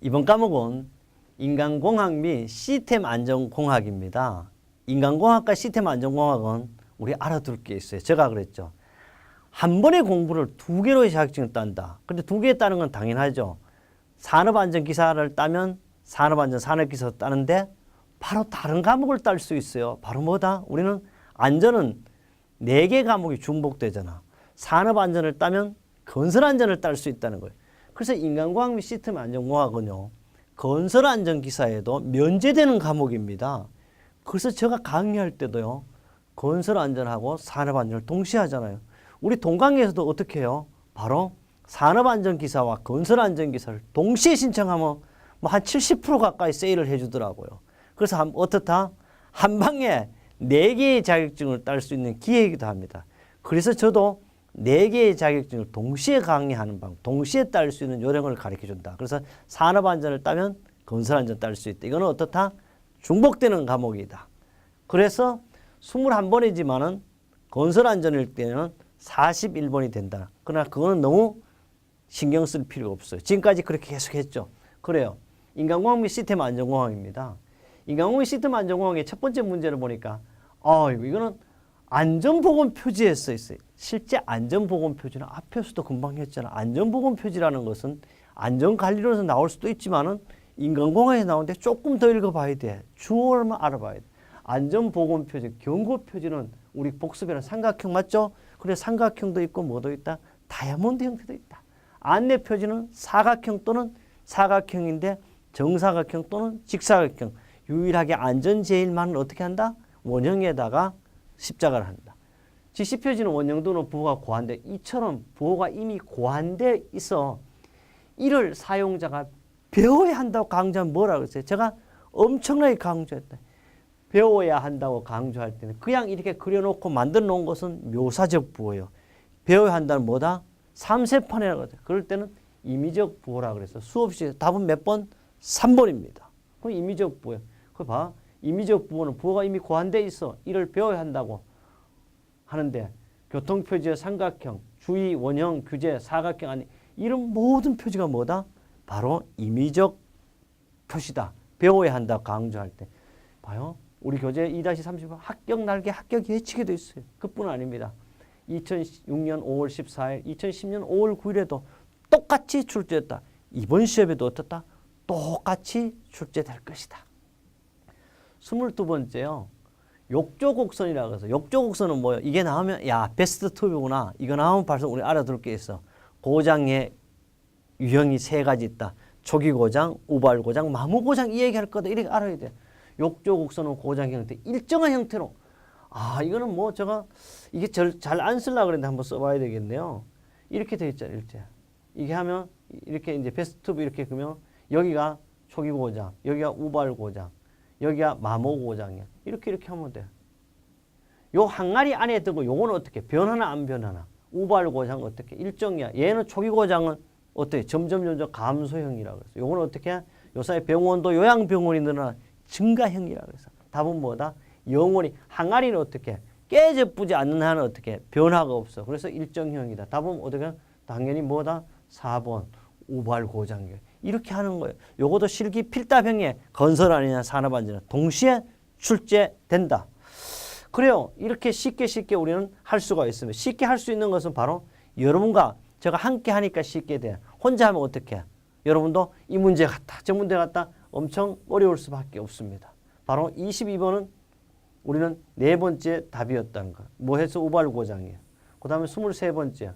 이번 과목은 인간공학 및 시스템 안전공학입니다. 인간공학과 시스템 안전공학은 우리 알아둘 게 있어요. 제가 그랬죠. 한 번에 공부를 두 개로 자격증을 딴다. 근데 두 개 따는 건 당연하죠. 산업안전기사를 따면 산업안전 산업기사 따는데 바로 다른 과목을 딸 수 있어요. 바로 뭐다? 우리는 안전은 4개 과목이 중복되잖아. 산업안전을 따면 건설안전을 딸 수 있다는 거예요. 그래서 인간공학 및 시스템 안전공학은요, 건설안전기사에도 면제되는 과목입니다. 그래서 제가 강의할 때도요, 건설안전하고 산업안전을 동시에 하잖아요. 우리 동강에서도 어떻게 해요? 바로 산업안전기사와 건설안전기사를 동시에 신청하면 뭐 한 70% 가까이 세일을 해주더라고요. 그래서 어떻다? 한 방에 4개의 자격증을 딸 수 있는 기회이기도 합니다. 그래서 저도 4개의 자격증을 동시에 강의하는 방법, 동시에 딸 수 있는 요령을 가르쳐준다. 그래서 산업안전을 따면 건설안전 딸 수 있다. 이거는 어떻다? 중복되는 과목이다. 그래서 21번이지만은 건설안전일 때는 41번이 된다. 그러나 그거는 너무 신경 쓸 필요가 없어요. 지금까지 그렇게 계속 했죠. 그래요. 인간공학 및 시스템 안전공학입니다. 인간공학 및 시스템 안전공학의 첫 번째 문제를 보니까 이거는 안전보건 표지에 써 있어요. 실제 안전보건 표지는 앞에서도 금방 했잖아. 안전보건 표지라는 것은 안전관리로서 나올 수도 있지만은 인간공학에 나오는데 조금 더 읽어봐야 돼. 주어만 알아봐야 돼. 안전보건 표지, 경고 표지는 우리 복습에는 삼각형 맞죠? 그래 삼각형도 있고 뭐도 있다? 다이아몬드 형태도 있다. 안내 표지는 사각형 또는 사각형인데 정사각형 또는 직사각형. 유일하게 안전제일만은 어떻게 한다? 원형에다가 십자가를 한다. 지시표지는 원형도는 부호가 고한데 이처럼 부호가 이미 고한데 있어. 이를 사용자가 배워야 한다고 강조하면 뭐라고 했어요? 제가 엄청나게 강조했다. 배워야 한다고 강조할 때는 그냥 이렇게 그려놓고 만들어 놓은 것은 묘사적 부호예요. 배워야 한다는 뭐다? 3세판이라고 하죠. 그럴 때는 임의적 부호라고 그래서 수없이 답은 몇 번? 3번입니다. 그럼 임의적 부호예요. 그거 봐. 임의적 부호는 부호가 이미 고한돼 있어. 이를 배워야 한다고 하는데 교통표지의 삼각형, 주의, 원형, 규제, 사각형 아니 이런 모든 표지가 뭐다? 바로 임의적 표시다. 배워야 한다고 강조할 때. 봐요. 우리 교재 2-30번 합격 날개 합격 예측에도 있어요. 그뿐 아닙니다. 2006년 5월 14일, 2010년 5월 9일에도 똑같이 출제했다. 이번 시험에도 어떻다? 똑같이 출제될 것이다. 22번째요. 욕조곡선이라고 해서 욕조곡선은 뭐예요? 이게 나오면 야 베스트 투비구나. 이거 나오면 벌써 우리 알아둘 게 있어. 고장의 유형이 3가지 있다. 초기고장, 우발고장, 마모고장 이 얘기할 거다. 이렇게 알아야 돼. 욕조곡선은 고장 형태, 일정한 형태로. 이거는 뭐 제가 이게 잘 안 쓰려고 그랬는데 한번 써봐야 되겠네요. 이렇게 돼 있잖아요. 일제. 이게 하면 이렇게 이제 베스트 투비 이렇게 그러면 여기가 초기고장, 여기가 우발고장, 여기가 마모고장이야. 이렇게 하면 돼. 요 항아리 안에 들고 요거는 어떻게 변하나 안 변하나? 우발고장 어떻게? 일정이야. 얘는 초기고장은 어떻게? 점점 감소형이라고 해서 요거는 어떻게? 요 사이 병원도 요양병원이 늘어나 증가형이라고 해서 답은 뭐다? 영원히 항아리는 어떻게? 깨져쁘지 않는 한은 어떻게? 변화가 없어. 그래서 일정형이다. 답은 어떻게? 당연히 뭐다? 4번 우발고장이야. 이렇게 하는 거예요. 요것도 실기 필답형의 건설 아니냐 산업안전이냐 동시에 출제된다. 그래요. 이렇게 쉽게 우리는 할 수가 있습니다. 쉽게 할 수 있는 것은 바로 여러분과 제가 함께 하니까 쉽게 돼. 혼자 하면 어떻게? 여러분도 이 문제 같다, 저 문제 같다 엄청 어려울 수밖에 없습니다. 바로 22번은 우리는 4번째 답이었다는 거. 뭐 해서 우발고장이에요. 그 다음에 23번째.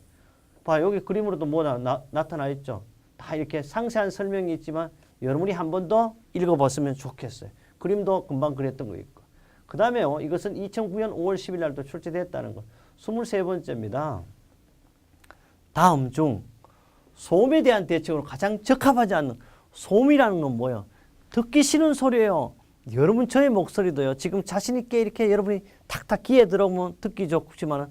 봐, 여기 그림으로도 뭐 나타나 있죠. 다 이렇게 상세한 설명이 있지만 여러분이 한 번 더 읽어봤으면 좋겠어요. 그림도 금방 그렸던 거 있고. 그 다음에요. 이것은 2009년 5월 10일 날도 출제됐다는 거. 23번째입니다. 다음 중 소음에 대한 대책으로 가장 적합하지 않는 소음이라는 건 뭐예요? 듣기 싫은 소리예요. 여러분 저의 목소리도요. 지금 자신 있게 이렇게 여러분이 탁탁 귀에 들어오면 듣기 좋지만은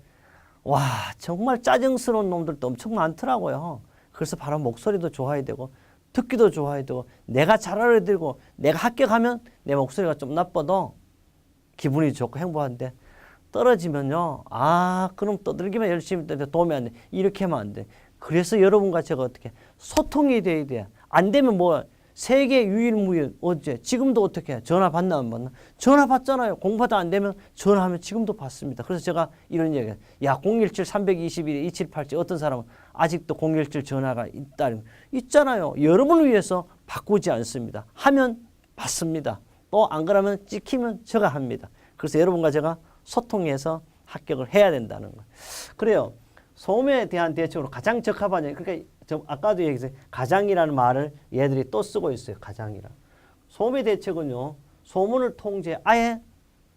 와 정말 짜증스러운 놈들도 엄청 많더라고요. 그래서 바로 목소리도 좋아야 되고 듣기도 좋아야 되고 내가 잘 알아들고 내가 합격하면 내 목소리가 좀 나빠도 기분이 좋고 행복한데 떨어지면요. 그럼 떠들기만 열심히 떠도 도움이 안 돼. 이렇게 하면 안 돼. 그래서 여러분과 제가 어떻게 소통이 돼야 돼. 안 되면 뭐 세계 유일무이한 어제 지금도 어떻게 해? 전화 받나 안 받나? 전화 받잖아요. 공부도 안 되면 전화하면 지금도 받습니다. 그래서 제가 이런 얘기해요. 야 017-321-2787 어떤 사람은 아직도 017 전화가 있잖아요. 여러분을 위해서 바꾸지 않습니다. 하면 받습니다. 또 안 그러면 찍히면 제가 합니다. 그래서 여러분과 제가 소통해서 합격을 해야 된다는 거예요. 그래요. 소음에 대한 대책으로 가장 적합한, 그러니까 아까도 얘기했어요. 가장이라는 말을 얘들이 또 쓰고 있어요. 가장이라. 소음의 대책은요. 소음을 통제, 아예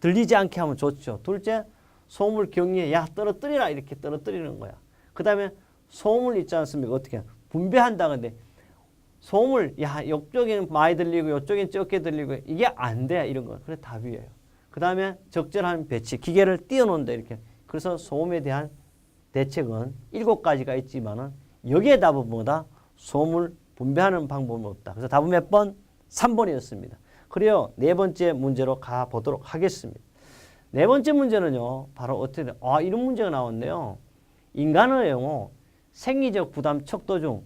들리지 않게 하면 좋죠. 둘째, 소음을 경계해. 야 떨어뜨리라 이렇게 떨어뜨리는 거야. 그 다음에 소음을 있지 않습니까? 어떻게 분배한다. 근데 소음을 야 이쪽에는 많이 들리고 이쪽에는 적게 들리고 이게 안 돼. 이런 거. 그래 답이에요. 그 다음에 적절한 배치, 기계를 띄워놓는다 이렇게. 그래서 소음에 대한 대책은 7가지가 있지만은 여기에 답은 뭐다? 소음을 분배하는 방법은 없다. 그래서 답은 몇 번? 3번이었습니다. 그래요. 네 번째 문제로 가보도록 하겠습니다. 네 번째 문제는요. 바로 어떻게 돼? 이런 문제가 나왔네요. 인간의 영어 생리적 부담 척도 중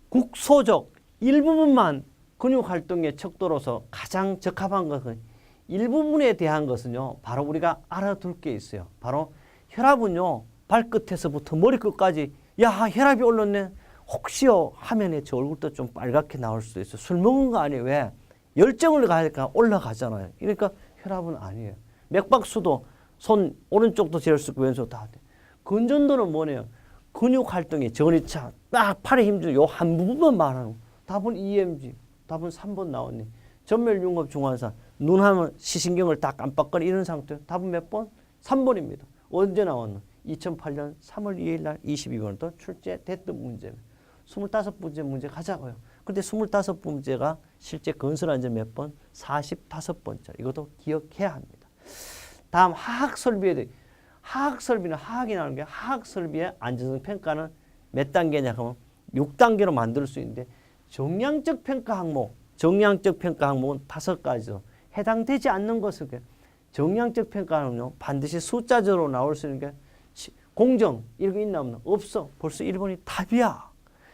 국소적 일부분만 근육활동의 척도로서 가장 적합한 것은 일부분에 대한 것은요. 바로 우리가 알아둘 게 있어요. 바로 혈압은요. 발끝에서부터 머리끝까지 야 혈압이 올랐네. 혹시요 화면에 저 얼굴도 좀 빨갛게 나올 수도 있어요. 술 먹은 거 아니에요. 왜? 열정을 가니까 올라가잖아요. 그러니까 혈압은 아니에요. 맥박수도 손 오른쪽도 잴 수 있고 왼쪽도 다 돼. 근전도는 뭐네요? 근육 활동이 전이차 딱 팔에 힘주는 요 한 부분만 말하는 거. 답은 EMG. 답은 3번 나왔네. 전멸 융합 중환사. 눈 하면 시신경을 딱 깜빡거리 이런 상태. 답은 몇 번? 3번입니다. 언제 나왔나? 2008년 3월 2일 날 22번도 출제됐던 문제입니다. 25번째 문제 가자고요. 근데 25번째가 실제 건설한 지 몇 번? 45번째. 이것도 기억해야 합니다. 다음 하학설비에 대해. 하학설비는 하학이 나오는 게 하학설비의 안전성 평가는 몇 단계냐 하면 6단계로 만들 수 있는데 정량적 평가 항목, 정량적 평가 항목은 5가지로 해당되지 않는 것을 정량적 평가는요 반드시 숫자적으로 나올 수 있는 게 공정 이런 거 있나 없나? 없어. 벌써 1번이 답이야.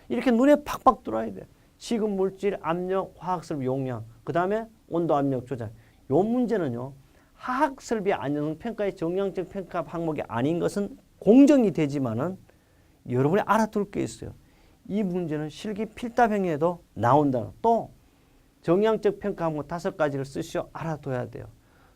이렇게 눈에 팍팍 들어와야 돼. 지급 물질, 압력, 화학설비 용량, 그 다음에 온도 압력 조절. 요 문제는요 화학설비 안전성 평가의 정량적 평가 항목이 아닌 것은 공정이 되지만은 여러분이 알아둘 게 있어요. 이 문제는 실기 필답형에도 나온다. 또 정량적 평가 항목 5가지를 쓰시오. 알아둬야 돼요.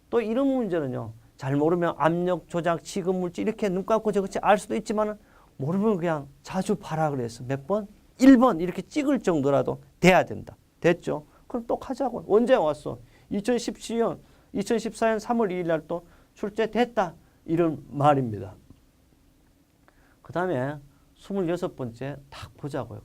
또 이런 문제는요. 잘 모르면 압력 조작, 지급 물질 이렇게 눈 감고 저것이 알 수도 있지만은 모르면 그냥 자주 봐라 그래서 몇 번? 1번 이렇게 찍을 정도라도 돼야 된다. 됐죠? 그럼 또 가자고. 언제 왔어? 2014년 3월 2일 날 또 출제됐다. 이런 말입니다. 그 다음에 26번째 딱 보자고요.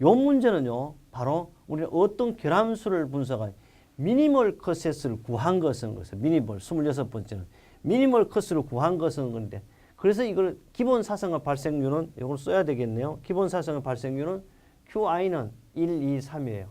요 문제는요. 바로 우리는 어떤 결함수를 분석한 미니멀 컷셋을 구한 것은 미니멀 26번째는 미니멀 컷을 구한 것은 건데 그래서 이걸 기본 사성의 발생률은 이걸 써야 되겠네요. 기본 사성의 발생률은 QI는 1, 2, 3이에요.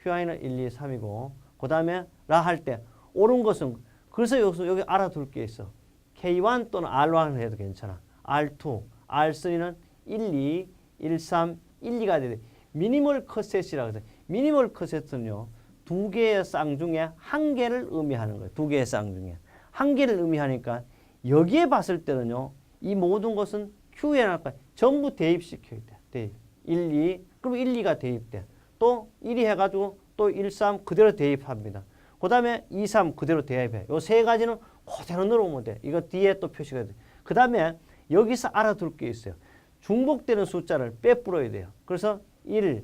QI는 1, 2, 3이고 그 다음에 라 할 때 옳은 것은 그래서 여기 알아둘 게 있어. K1 또는 R1 해도 괜찮아. R2, R3는 1, 2, 1, 3, 1, 2가 돼. 미니멀 컷셋이라고 해서 미니멀 컷셋은요. 2개의 쌍 중에 1개를 의미하는 거예요. 2개의 쌍 중에 1개를 의미하니까 여기에 봤을 때는요. 이 모든 것은 Q에 나갈까 전부 대입시켜야 돼. 대입. 1, 2. 그럼 1, 2가 대입돼. 또 1이 해가지고 또 1, 3 그대로 대입합니다. 그 다음에 2, 3 그대로 대입해. 요 세 가지는 그대로 넣어오면 돼. 이거 뒤에 또 표시가 돼. 그 다음에 여기서 알아둘 게 있어요. 중복되는 숫자를 빼뿌려야 돼요. 그래서 1,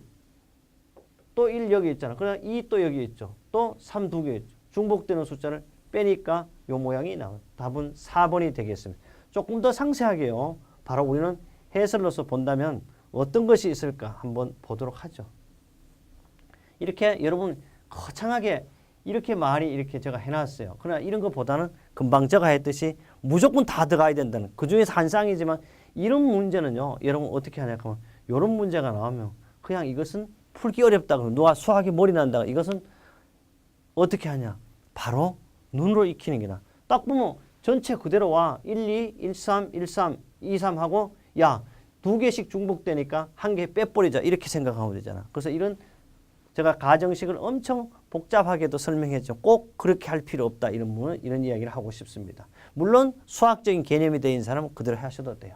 또 1 여기 있잖아. 그러나 2 또 여기 있죠. 또 3 두 개 있죠. 중복되는 숫자를 빼니까 요 모양이 나와요. 답은 4번이 되겠습니다. 조금 더 상세하게요. 바로 우리는 해설로서 본다면 어떤 것이 있을까 한번 보도록 하죠. 이렇게 여러분 거창하게 이렇게 말이 이렇게 제가 해놨어요. 그러나 이런 것보다는 금방 제가 했듯이 무조건 다 들어가야 된다는 그 중에서 한 쌍이지만 이런 문제는요. 여러분 어떻게 하냐 하면 이런 문제가 나오면 그냥 이것은 풀기 어렵다 그러면 누가 수학이 머리 난다 이것은 어떻게 하냐 바로 눈으로 익히는 게 나. 딱 보면 전체 그대로 와 1, 2, 1, 3, 1, 3, 2, 3 하고 야 2개씩 중복되니까 1개 빼버리자 이렇게 생각하면 되잖아. 그래서 이런 제가 가정식을 엄청 복잡하게도 설명했죠. 꼭 그렇게 할 필요 없다. 이런 이야기를 하고 싶습니다. 물론 수학적인 개념이 되어 있는 사람은 그대로 하셔도 돼요.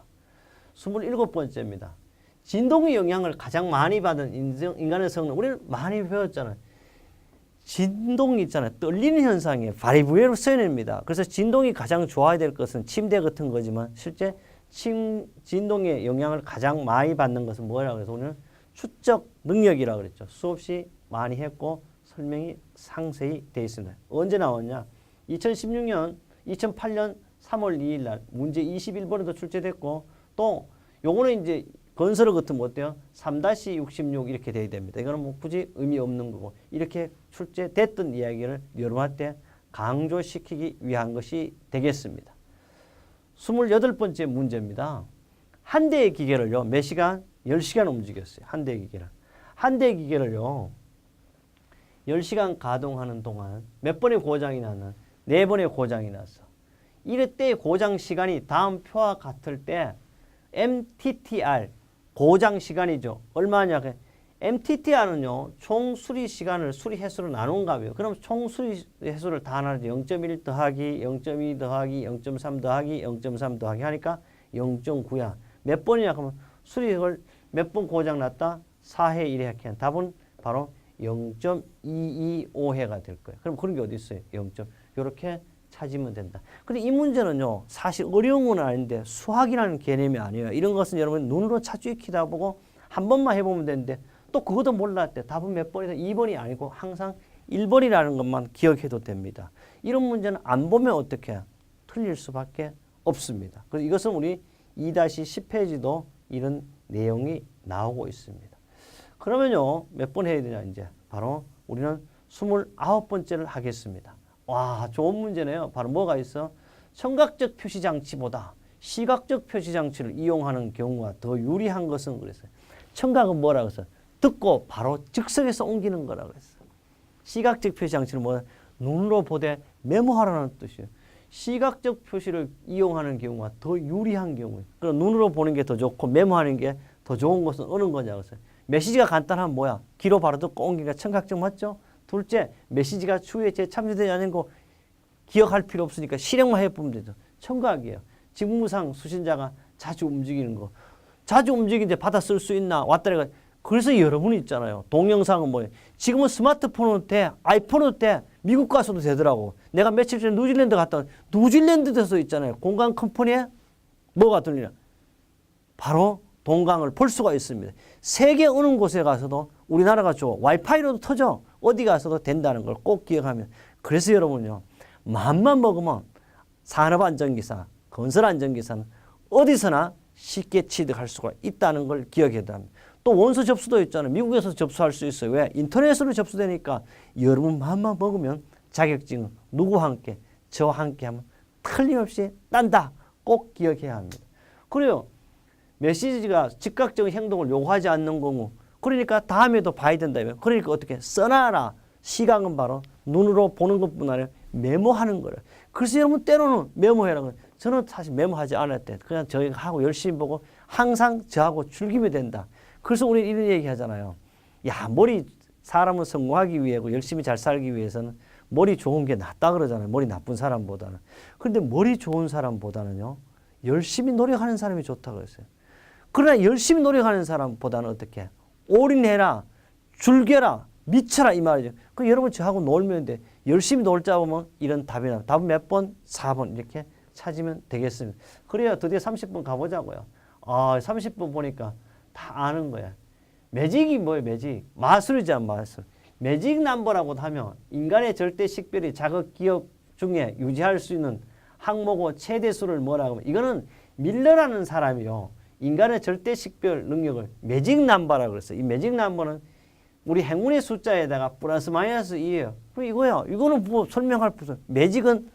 27번째입니다. 진동의 영향을 가장 많이 받은 인간의 성능. 우리는 많이 배웠잖아요. 진동이 있잖아요. 떨리는 현상이에요. 바이브레이션입니다. 그래서 진동이 가장 좋아야 될 것은 침대 같은 거지만 실제 진동의 영향을 가장 많이 받는 것은 뭐라고 해서 오늘 추적 능력이라고 그랬죠. 수없이 많이 했고 설명이 상세히 되어 있습니다. 언제 나왔냐? 2016년, 2008년 3월 2일 날 문제 21번에도 출제됐고 또 요거는 이제 건설어 같은 뭐 어때요? 3-66 이렇게 돼야 됩니다. 이거는 뭐 굳이 의미 없는 거고 이렇게 출제됐던 이야기를 여러분한테 강조시키기 위한 것이 되겠습니다. 28번째 문제입니다. 한 대의 기계를요. 몇 시간? 10시간 움직였어요. 한 대의 기계를. 한 대의 기계를요. 10시간 가동하는 동안 몇 번의 고장이 나는? 4번의 고장이 났어. 이때 고장 시간이 다음 표와 같을 때 MTTR 고장 시간이죠. 얼마냐? MTTR은요. 총 수리 시간을 수리 횟수로 나눈 값이에요. 그럼 총 수리 횟수를 다 나누죠. 0.1 더하기 0.2 더하기 0.3 더하기 0.3 더하기 하니까 0.9야. 몇 번이냐? 그러면 수리를 몇 번 고장 났다? 4회 1회 하면 답은 바로 0.225회가 될 거예요. 그럼 그런 게 어디 있어요? 0. 이렇게 찾으면 된다. 근데 이 문제는요. 사실 어려운 건 아닌데 수학이라는 개념이 아니에요. 이런 것은 여러분 눈으로 차주익히다 보고 한 번만 해보면 되는데 또 그것도 몰랐대. 답은 몇 번이다? 2번이 아니고 항상 1번이라는 것만 기억해도 됩니다. 이런 문제는 안 보면 어떻게 해요? 틀릴 수밖에 없습니다. 그래서 이것은 우리 2-10페이지도 이런 내용이 나오고 있습니다. 그러면요. 몇 번 해야 되냐 이제. 바로 우리는 29번째를 하겠습니다. 와, 좋은 문제네요. 바로 뭐가 있어? 청각적 표시장치보다 시각적 표시장치를 이용하는 경우가 더 유리한 것은 그랬어요. 청각은 뭐라고 했어요? 듣고 바로 즉석에서 옮기는 거라고 했어요. 시각적 표시장치는 뭐야? 눈으로 보되 메모하라는 뜻이에요. 시각적 표시를 이용하는 경우가 더 유리한 경우예요. 그럼 눈으로 보는 게 더 좋고 메모하는 게 더 좋은 것은 어느 거냐고 했어요. 메시지가 간단하면 뭐야? 귀로 바로 듣고 옮기니까 청각적 맞죠? 둘째, 메시지가 추후에 재참조되지 않는 거 기억할 필요 없으니까 실행만 해보면 되죠. 청각이에요. 직무상 수신자가 자주 움직이는 거. 자주 움직이는데 받아 쓸 수 있나? 왔다리가. 그래서 여러분이 있잖아요. 동영상은 뭐예요? 지금은 스마트폰으로 돼. 아이폰으로 돼. 미국 가서도 되더라고. 내가 며칠 전에 뉴질랜드 갔다 뉴질랜드에서 있잖아요. 공간 컴퍼니에 뭐가 들리냐? 바로 동강을 볼 수가 있습니다. 세계 어느 곳에 가서도 우리나라가 좋아. 와이파이로도 터져. 어디 가서도 된다는 걸 꼭 기억하면. 그래서 여러분요. 마음만 먹으면 산업안전기사, 건설안전기사는 어디서나 쉽게 취득할 수가 있다는 걸 기억해야 합니다. 또 원서 접수도 있잖아요. 미국에서 접수할 수 있어요. 왜? 인터넷으로 접수되니까 여러분 마음만 먹으면 자격증은 누구와 함께? 저와 함께 하면 틀림없이 딴다. 꼭 기억해야 합니다. 그래요. 메시지가 즉각적인 행동을 요구하지 않는 경우 그러니까 다음에도 봐야 된다면 그러니까 어떻게 써놔라. 시각은 바로 눈으로 보는 것뿐 아니라 메모하는 거예요. 그래서 여러분 때로는 메모해라. 저는 사실 메모하지 않았대. 그냥 저희가 하고 열심히 보고 항상 저하고 즐기면 된다. 그래서 우리 이런 얘기 하잖아요. 야, 사람은 성공하기 위해고 열심히 잘 살기 위해서는 머리 좋은 게 낫다 그러잖아요. 머리 나쁜 사람보다는. 그런데 머리 좋은 사람보다는요. 열심히 노력하는 사람이 좋다고 했어요. 그러나 열심히 노력하는 사람보다는 어떻게? 올인해라, 즐겨라, 미쳐라 이 말이죠. 그 여러분 저하고 놀면 돼. 열심히 놀자 보면 이런 답이 나와요. 답은 몇 번? 4번 이렇게 찾으면 되겠습니다. 그래야 드디어 30분 가보자고요. 30분 보니까 다 아는 거야. 매직이 뭐예요? 매직. 마술이잖아, 마술. 매직 넘버라고 하면 인간의 절대 식별이 자극 기억 중에 유지할 수 있는 항목의 최대수를 뭐라고 하면 이거는 밀러라는 사람이요. 인간의 절대 식별 능력을 매직 넘버라고 그랬어요. 이 매직 넘버는 우리 행운의 숫자에다가 플러스 마이너스 2예요. 그럼 이거야. 이거는 뭐 설명할 필요 없어. 매직은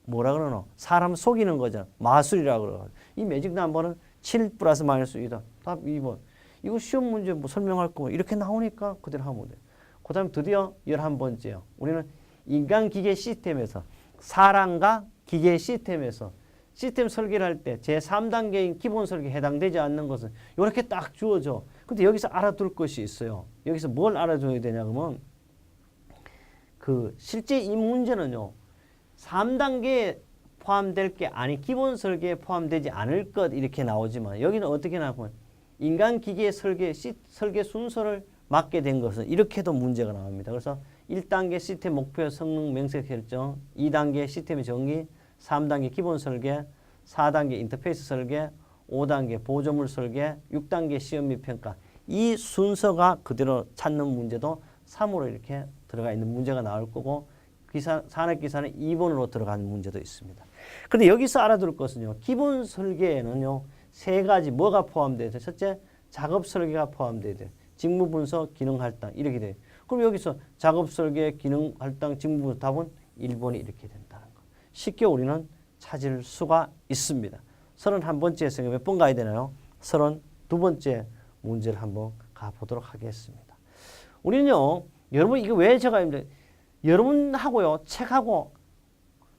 뭐라 그러노? 사람 속이는 거잖아. 마술이라고 그러고. 이 매직 넘버는 7 플러스 마이너스 2다. 답 2번. 이거 시험 문제 뭐 설명할 거 이렇게 나오니까 그대로 하면 돼. 그 다음에 드디어 11번째요. 우리는 인간 기계 시스템에서 사람과 기계 시스템에서 시스템 설계를 할 때 제3단계인 기본 설계에 해당되지 않는 것은 이렇게 딱 주어져. 근데 여기서 알아둘 것이 있어요. 여기서 뭘 알아줘야 되냐 그러면 그 실제 이 문제는요. 3단계에 포함될 게 아니 기본 설계에 포함되지 않을 것 이렇게 나오지만 여기는 어떻게 나오면 인간 기계 설계 순서를 맞게 된 것은 이렇게도 문제가 나옵니다. 그래서 1단계 시스템 목표 성능 명세 결정, 2단계 시스템의 정의, 3단계 기본 설계, 4단계 인터페이스 설계, 5단계 보조물 설계, 6단계 시험 및 평가. 이 순서가 그대로 찾는 문제도 3으로 이렇게 들어가 있는 문제가 나올 거고 산업기사는 2번으로 들어가는 문제도 있습니다. 그런데 여기서 알아둘 것은요. 기본 설계에는요. 세 가지 뭐가 포함되어 있어요. 첫째, 작업 설계가 포함되어 있어요. 직무 분석, 기능 할당 이렇게 돼요. 그럼 여기서 작업 설계, 기능 할당, 직무 분석 답은 1번이 이렇게 된다는 거. 쉽게 우리는 찾을 수가 있습니다. 31번째 생각 몇 번 가야 되나요? 32번째 문제를 한번 가보도록 하겠습니다. 우리는요. 여러분 이거 왜 제가 여러분하고요. 책하고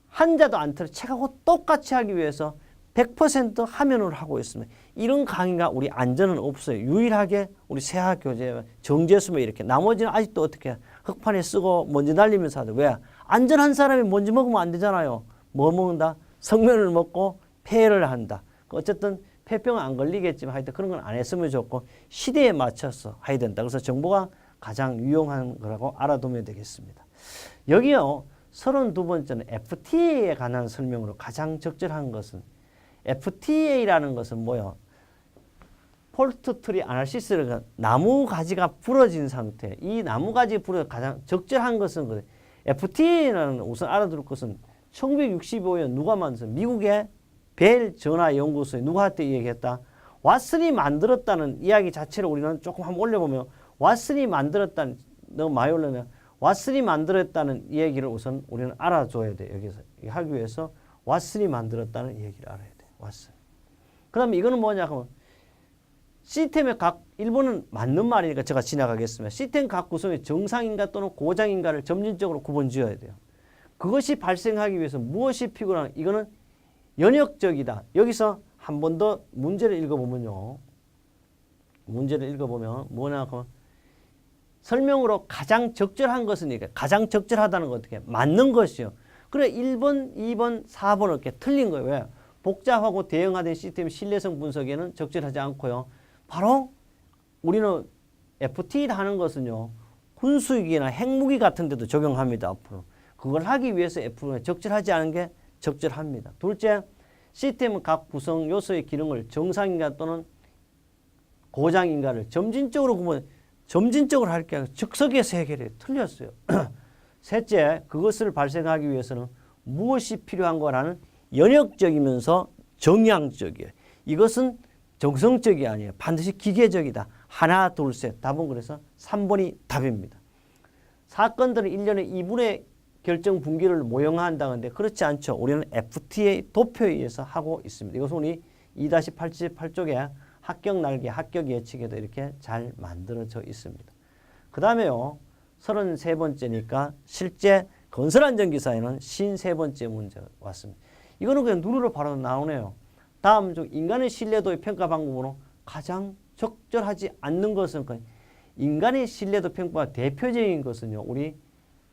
한자도 안 틀어 책하고 똑같이 하기 위해서 100% 화면으로 하고 있습니다. 이런 강의가 우리 안전은 없어요. 유일하게 우리 세학 교재 정제수면 이렇게 나머지는 아직도 어떻게 흑판에 쓰고 먼지 날리면서 하죠. 왜? 안전한 사람이 먼지 먹으면 안 되잖아요. 뭐 먹는다? 성면을 먹고 폐를 한다. 어쨌든 폐병은 안 걸리겠지만 하여튼 그런 건 안 했으면 좋고 시대에 맞춰서 해야 된다. 그래서 정보가 가장 유용한 거라고 알아두면 되겠습니다. 여기요. 32번째는 FTA에 관한 설명으로 가장 적절한 것은 FTA라는 것은 뭐요? 폴트 트리 아날시스를 나무 가지가 부러진 상태. 이 나무 가지 부러져 가장 적절한 것은 FTA라는 우선 알아둘 것은 1965년 누가 만들었어요? 미국의 벨 전화 연구소에 누가 한테 얘기했다? 왓슨이 만들었다는 이야기 자체를 우리는 조금 한번 올려보면 왓슨이 만들었다는 너무 많이 올려면 왓슨이 만들었다는 얘기를 우선 우리는 알아줘야 돼. 여기서 하기 위해서 왓슨이 만들었다는 얘기를 알아야 돼. 왓슨. 그 다음에 이거는 뭐냐 하면 시스템의 각 일본은 맞는 말이니까 제가 지나가겠습니다. 시스템 각 구성의 정상인가 또는 고장인가를 점진적으로 구분 지어야 돼요. 그것이 발생하기 위해서 무엇이 필요하나 이거는 연역적이다. 여기서 한 번 더 문제를 읽어보면요. 문제를 읽어보면 뭐냐 하면 설명으로 가장 적절한 것은 이게 가장 적절하다는 건 어떻게 맞는 것이요. 그래 1번, 2번, 4번 이렇게 틀린 거예요. 왜? 복잡하고 대형화된 시스템 신뢰성 분석에는 적절하지 않고요. 바로 우리는 FT를 하는 것은요. 군수기나 핵무기 같은 데도 적용합니다. 앞으로. 그걸 하기 위해서 F는 적절하지 않은 게 적절합니다. 둘째, 시스템은 각 구성 요소의 기능을 정상인가 또는 고장인가를 점진적으로 구분, 점진적으로 할 게 아니라 즉석에서 해결해. 틀렸어요. 셋째, 그것을 발생하기 위해서는 무엇이 필요한 거라는 연역적이면서 정량적이에요. 이것은 정성적이 아니에요. 반드시 기계적이다. 하나, 둘, 셋. 답은 그래서 3번이 답입니다. 사건들은 1년에 2분의 결정 분기를 모형화한다는데 그렇지 않죠. 우리는 FTA 도표에 의해서 하고 있습니다. 이것은 우리 2-88쪽에 합격 날개, 합격 예측에도 이렇게 잘 만들어져 있습니다. 그 다음에요. 33번째니까 실제 건설안전기사에는 53번째 문제가 왔습니다. 이거는 그냥 누르로 바로 나오네요. 다음 중 인간의 신뢰도의 평가 방법으로 가장 적절하지 않는 것은 인간의 신뢰도 평가 대표적인 것은요. 우리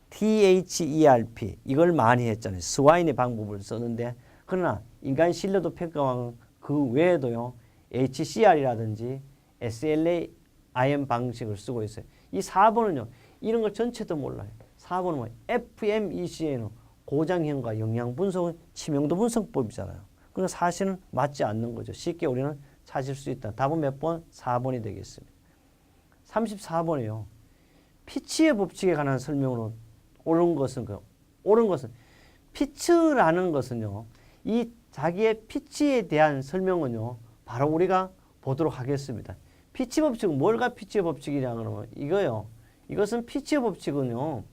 THERP 이걸 많이 했잖아요. 스와인의 방법을 썼는데 그러나 인간 신뢰도 평가왕은 그 외에도요. HCR이라든지 SLAIM 방식을 쓰고 있어요. 이 4번은요. 이런 걸 전체도 몰라요. 4번은 뭐 FMEC에는 고장형과 영양 분석은 치명도 분석법이잖아요. 그러니까 사실은 맞지 않는 거죠. 쉽게 우리는 찾을 수 있다. 답은 몇 번? 4번이 되겠습니다. 34번이요. 피치의 법칙에 관한 설명으로 옳은 것은 피츠라는 것은요. 이 자기의 피치에 대한 설명은요. 바로 우리가 보도록 하겠습니다. 피치 법칙은 뭘가 피치의 법칙이냐 그러면 이거요. 이것은 피치의 법칙은요.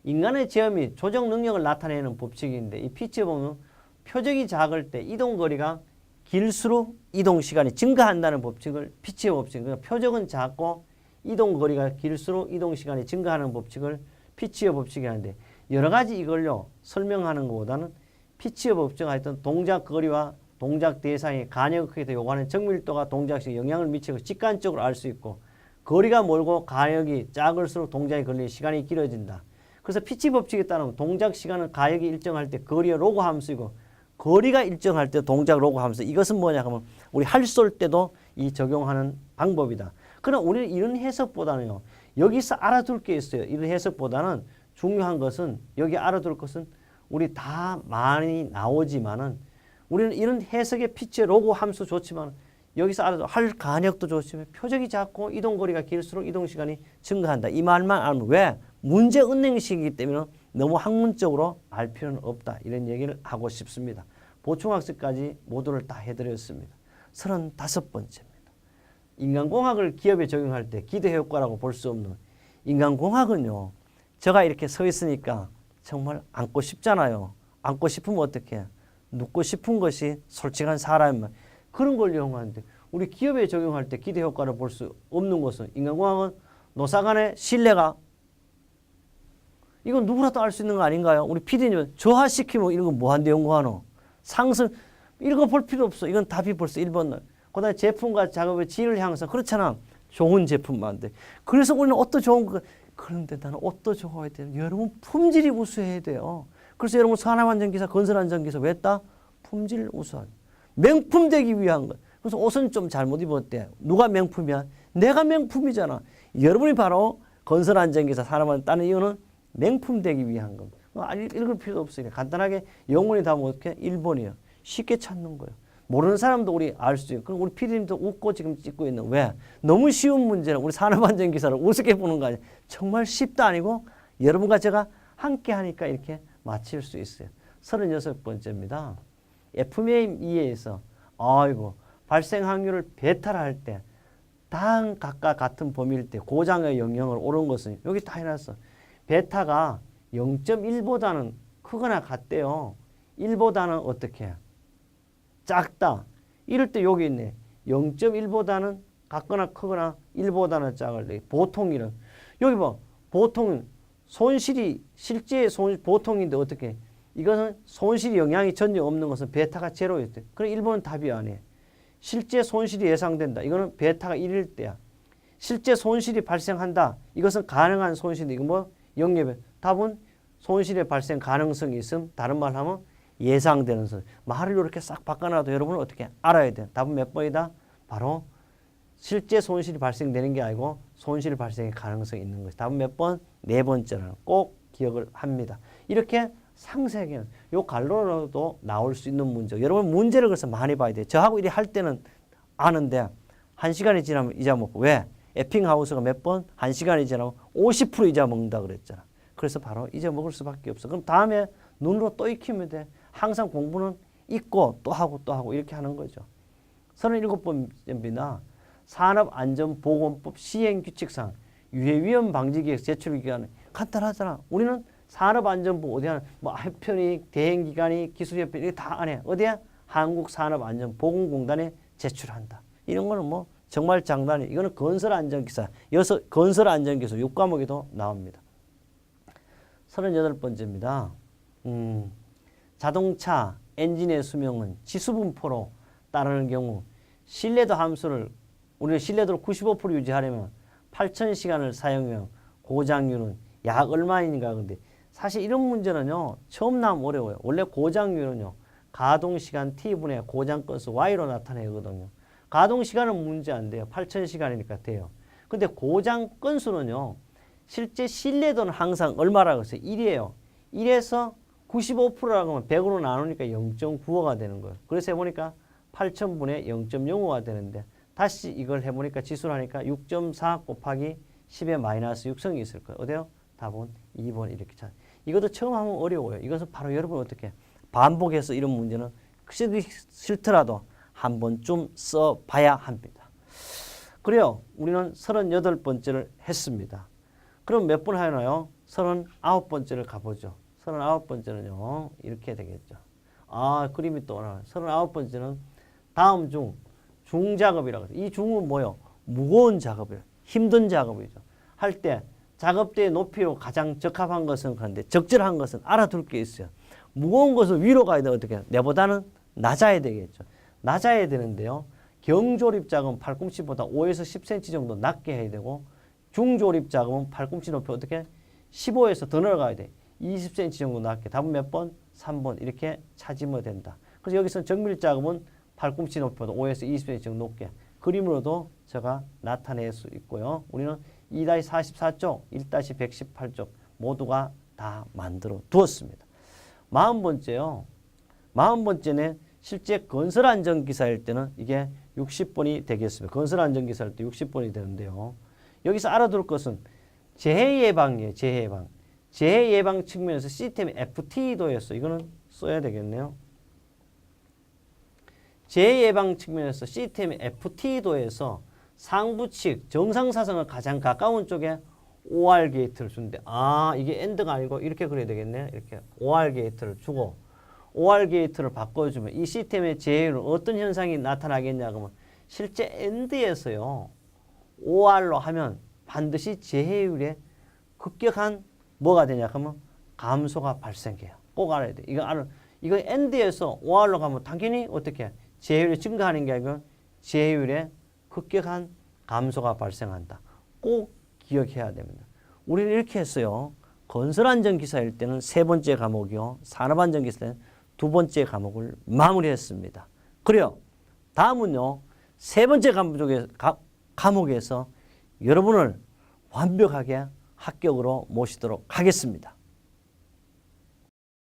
인간의 제어 및 조정 능력을 나타내는 법칙인데 이 피치에 보면 표적이 작을 때 이동거리가 길수록 이동시간이 증가한다는 법칙을 피치의 법칙, 그러니까 표적은 작고 이동거리가 길수록 이동시간이 증가하는 법칙을 피치의 법칙이 하는데 여러 가지 이걸요 설명하는 것보다는 피치의 법칙은 하여튼 동작 거리와 동작 대상의 간역의 크기에 요구하는 정밀도가 동작에 영향을 미치고 직관적으로 알 수 있고 거리가 멀고 간역이 작을수록 동작에 걸리는 시간이 길어진다. 그래서 피치 법칙에 따르면 동작 시간은 가역이 일정할 때 거리의 로그 함수이고 거리가 일정할 때 동작 로그 함수. 이것은 뭐냐 하면 우리 할 쏠 때도 이 적용하는 방법이다. 그러나 우리는 이런 해석보다는요. 여기서 알아둘 게 있어요. 이런 해석보다는 중요한 것은 여기 알아둘 것은 우리 다 많이 나오지만은 우리는 이런 해석의 피치의 로그 함수 좋지만 여기서 알아도 할 간역도 좋지만 표적이 작고 이동거리가 길수록 이동시간이 증가한다. 이 말만 알면 왜? 문제 은행식이기 때문에 너무 학문적으로 알 필요는 없다. 이런 얘기를 하고 싶습니다. 보충학습까지 모두를 다 해드렸습니다. 35번째입니다. 인간공학을 기업에 적용할 때 기대효과라고 볼 수 없는 인간공학은요. 제가 이렇게 서 있으니까 정말 앉고 싶잖아요. 앉고 싶으면 어떻게 해? 눕고 싶은 것이 솔직한 사람이면 그런 걸 이용하는데 우리 기업에 적용할 때 기대효과를 볼 수 없는 것은 인간공학은 노사 간의 신뢰가 이건 누구라도 알 수 있는 거 아닌가요? 우리 PD님은 저하시키면 이런 거 뭐한데 연구하노? 상승 이런 거 볼 필요 없어. 이건 답이 벌써 1번. 그 다음에 제품과 작업의 질을 향해서 그렇잖아. 좋은 제품 만들. 그래서 우리는 옷도 좋은 거. 그런데 나는 옷도 좋아야 돼요. 여러분 품질이 우수해야 돼요. 그래서 여러분 산업안전기사, 건설안전기사 왜 했다? 품질 우수한. 명품 되기 위한 것. 그래서 옷은 좀 잘못 입었대. 누가 명품이야? 내가 명품이잖아. 여러분이 바로 건설안전기사, 산업안전 따는 이유는 명품 되기 위한 것. 읽을 필요도 없어요. 간단하게 영문이 다 어떻게? 1번이에요. 쉽게 찾는 거예요. 모르는 사람도 우리 알 수 있고 그럼 우리 PD님도 웃고 지금 찍고 있는 왜? 너무 쉬운 문제는 우리 산업안전기사를 우습게 보는 거 아니에요. 정말 쉽도 아니고 여러분과 제가 함께 하니까 이렇게 맞힐 수 있어요. 36번째입니다. FMEA에서 아이고 발생 확률을 베타를 할 때 당 각각 같은 범위일 때 고장의 영역을 오른 것은 여기 다 해놨어. 베타가 0.1보다는 크거나 같대요. 1보다는 어떻게 해? 작다. 이럴 때 여기 있네. 0.1보다는 같거나 크거나 1보다는 작을 때 보통이는 여기 봐. 보통은 손실이 실제 보통인데 어떻게? 이것은 손실이 영향이 전혀 없는 것은 베타가 제로였대. 그럼 1번은 답이 아니에요. 실제 손실이 예상된다. 이거는 베타가 1일 때야. 실제 손실이 발생한다. 이것은 가능한 손실인데 이거 뭐? 영역에 답은 손실의 발생 가능성이 있음. 다른 말 하면 예상되는 손실. 말을 이렇게 싹 바꿔놔도 여러분은 어떻게 알아야 돼? 답은 몇 번이다? 바로 실제 손실이 발생되는 게 아니고 손실 발생의 가능성이 있는 것이. 답은 몇 번? 4번째라는 꼭 기억을 합니다. 이렇게 상세하게 요 갈로라도 나올 수 있는 문제. 여러분 문제를 그래서 많이 봐야 돼요. 저하고 이리 할 때는 아는데 1시간이 지나면 잊어먹고 왜? 에핑하우스가 몇 번? 1시간이 지나면 50% 잊어먹는다 그랬잖아. 그래서 바로 잊어먹을 수밖에 없어. 그럼 다음에 눈으로 또 익히면 돼. 항상 공부는 잊고 또 하고 이렇게 하는 거죠. 37번째입니다. 산업안전보건법 시행규칙상 유해위험 방지기획 제출기간 간단하잖아. 우리는 산업안전부 어디 하나 뭐 해편이 대행기관이 기술협회 이게 다 안 해. 어디야? 한국산업안전보건공단에 제출한다. 이런 거는 뭐 정말 장난이. 이거는 건설안전기사. 여기서 건설안전기사 6과목에도 나옵니다. 38번째입니다. 자동차 엔진의 수명은 지수분포로 따르는 경우 신뢰도 함수를 우리가 신뢰도를 95% 유지하려면 8,000시간을 사용하면 고장률은 약 얼마인가. 근데 사실 이런 문제는요. 처음 나오면 어려워요. 원래 고장률은요. 가동시간 T분의 고장 건수 Y로 나타내거든요. 가동시간은 문제 안 돼요. 8,000시간이니까 돼요. 근데 고장 건수는요. 실제 신뢰도는 항상 얼마라고 했어요? 1이에요. 1에서 95%라고 하면 100으로 나누니까 0.95가 되는 거예요. 그래서 해보니까 8,000분의 0.05가 되는데 다시 이걸 해보니까 지수를 하니까 6.4 곱하기 10의 마이너스 6성이 있을 거예요. 어때요? 답은 2번 이렇게 찾. 이것도 처음 하면 어려워요. 이것은 바로 여러분 어떻게 반복해서 이런 문제는 쓰기 싫더라도 한 번쯤 써봐야 합니다. 그래요. 우리는 38번째를 했습니다. 그럼 몇 번 하나요? 39번째를 가보죠. 39번째는요. 이렇게 되겠죠. 그림이 또 하나. 39번째는 다음 중 중작업이라고 해요. 이 중은 뭐요? 무거운 작업이에요. 힘든 작업이죠. 할 때 작업대의 높이로 가장 적합한 것은 그런데 적절한 것은 알아둘 게 있어요. 무거운 것을 위로 가야 돼. 어떻게? 내보다는 낮아야 되겠죠. 낮아야 되는데요. 경조립 자금은 팔꿈치보다 5에서 10cm 정도 낮게 해야 되고 중조립 자금은 팔꿈치 높이 어떻게? 15에서 더 내려가야 돼. 20cm 정도 낮게. 답은 몇 번? 3번. 이렇게 찾으면 된다. 그래서 여기서 정밀 자금은 팔꿈치 높이보다 5에서 20cm 정도 높게. 그림으로도 제가 나타낼 수 있고요. 우리는 2-44쪽, 1-118쪽 모두가 다 만들어 두었습니다. 40번째요. 40번째는 실제 건설안전기사일 때는 이게 60번이 되겠습니다. 건설안전기사일 때 60번이 되는데요. 여기서 알아둘 것은 재해예방이에요. 재해예방. 재해예방 측면에서 시스템이 FT도였어. 이거는 써야 되겠네요. 재해예방 측면에서 시스템이 FT도에서 상부 측 정상사선을 가장 가까운 쪽에 OR 게이트를 주는데 이게 엔드가 아니고 이렇게 그려야 되겠네요. 이렇게 OR 게이트를 주고 OR 게이트를 바꿔주면 이 시스템의 재해율은 어떤 현상이 나타나겠냐 그러면 실제 엔드에서요. OR로 하면 반드시 재해율에 급격한 뭐가 되냐 그러면 감소가 발생해요. 꼭 알아야 돼. 이거 엔드에서 OR로 가면 당연히 어떻게 재해율이 증가하는 게 아니고 재해율에 급격한 감소가 발생한다. 꼭 기억해야 됩니다. 우리는 이렇게 했어요. 건설안전기사일 때는 세 번째 과목이요. 산업안전기사일 때는 두 번째 과목을 마무리했습니다. 그래요. 다음은요. 세 번째 과목에서 여러분을 완벽하게 합격으로 모시도록 하겠습니다.